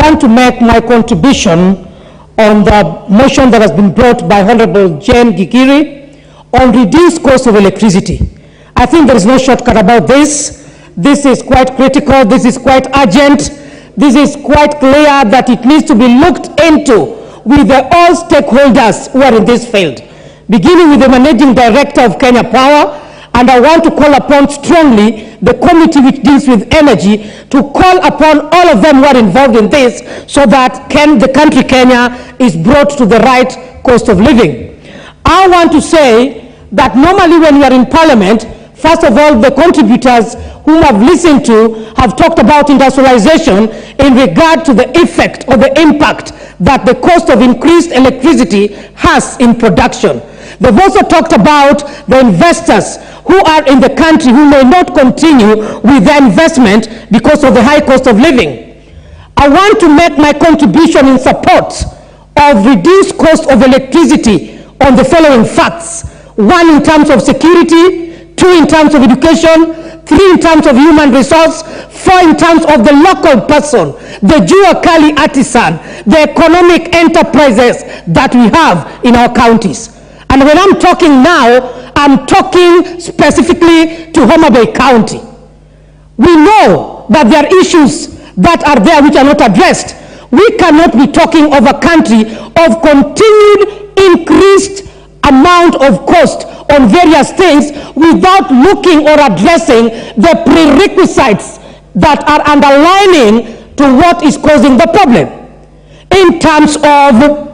want to make my contribution on the motion that has been brought by Honorable Jane Gigiri on reduced cost of electricity. I think there is no shortcut about this. This is quite critical. This is quite urgent. This is quite clear that it needs to be looked into with all stakeholders who are in this field, beginning with the Managing Director of Kenya Power. And I want to call upon strongly the committee which deals with energy to call upon all of them who are involved in this so that the country Kenya is brought to the right cost of living. I want to say that normally when you are in Parliament, first of all, the contributors whom I've listened to have talked about industrialization in regard to the effect or the impact that the cost of increased electricity has in production. They've also talked about the investors who are in the country who may not continue with their investment because of the high cost of living. I want to make my contribution in support of reduced cost of electricity on the following facts. 1, in terms of security; 2, in terms of education; 3, in terms of human resource; 4, in terms of the local person, the Jua Kali artisan, the economic enterprises that we have in our counties. And when I'm talking now, I'm talking specifically to Homa Bay County. We know that there are issues that are there which are not addressed. We cannot be talking of a country of continued increased amount of cost on various things without looking or addressing the prerequisites that are underlining to what is causing the problem. In terms of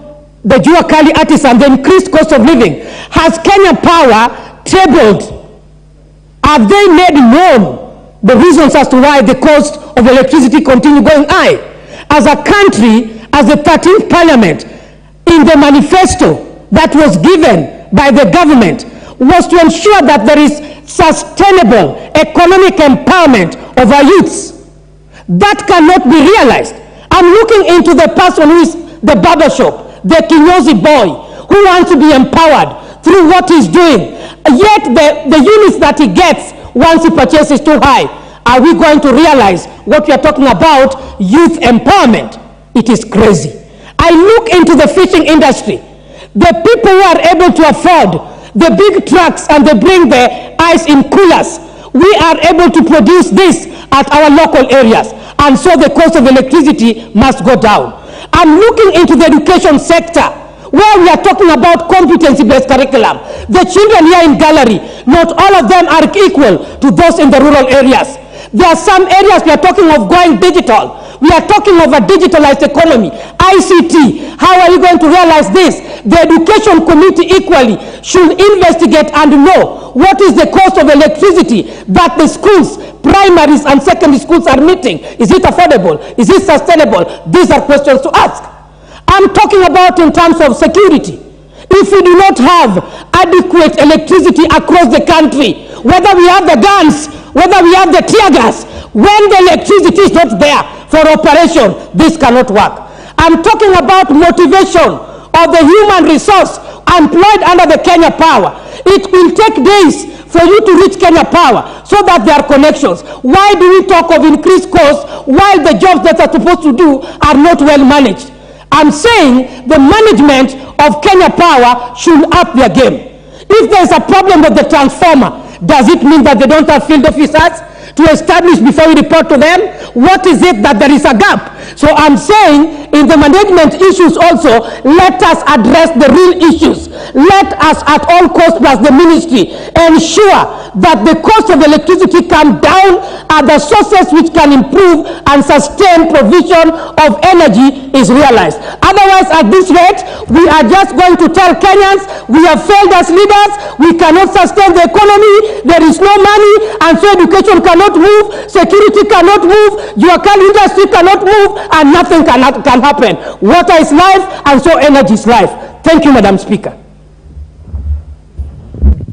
the Jua Kali artisan, the increased cost of living, has Kenya Power tabled? Have they made known the reasons as to why the cost of electricity continue going high? As a country, as the 13th Parliament, in the manifesto that was given by the government was to ensure that there is sustainable economic empowerment of our youths. That cannot be realized. I'm looking into the person who is the barbershop, the Kinyozi boy, who wants to be empowered through what he's doing. Yet the units that he gets once he purchases too high. Are we going to realize what we are talking about, youth empowerment? It is crazy. I look into the fishing industry. The people who are able to afford the big trucks and they bring the ice in coolers, we are able to produce this at our local areas. And so the cost of electricity must go down. I'm looking into the education sector, where we are talking about competency-based curriculum. The children here in gallery, not all of them are equal to those in the rural areas. There are some areas we are talking of going digital. We are talking of a digitalized economy, ICT. How are you going to realize this? The Education Committee equally should investigate and know what is the cost of electricity that the schools, primaries and secondary schools are meeting. Is it affordable? Is it sustainable? These are questions to ask. I'm talking about in terms of security. If we do not have adequate electricity across the country, whether we have the guns, whether we have the tear gas, when the electricity is not there for operation, this cannot work. I'm talking about motivation of the human resource employed under the Kenya Power. It will take days for you to reach Kenya Power so that there are connections. Why do we talk of increased costs while the jobs that are supposed to do are not well managed? I'm saying the management of Kenya Power should up their game. If there's a problem with the transformer, does it mean that they don't have field officers to establish before we report to them? What is it that there is a gap? So I'm saying in the management issues also, let us address the real issues. Let us at all costs, plus the ministry, ensure that the cost of electricity come down and the sources which can improve and sustain provision of energy is realized. Otherwise, at this rate, we are just going to tell Kenyans we have failed as leaders, we cannot sustain the economy, there is no money, and so education cannot move, security cannot move, geocal industry cannot move, and nothing can happen. Water is life, and so energy is life. Thank you, Madam Speaker.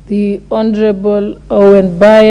The Honorable Owen Baye.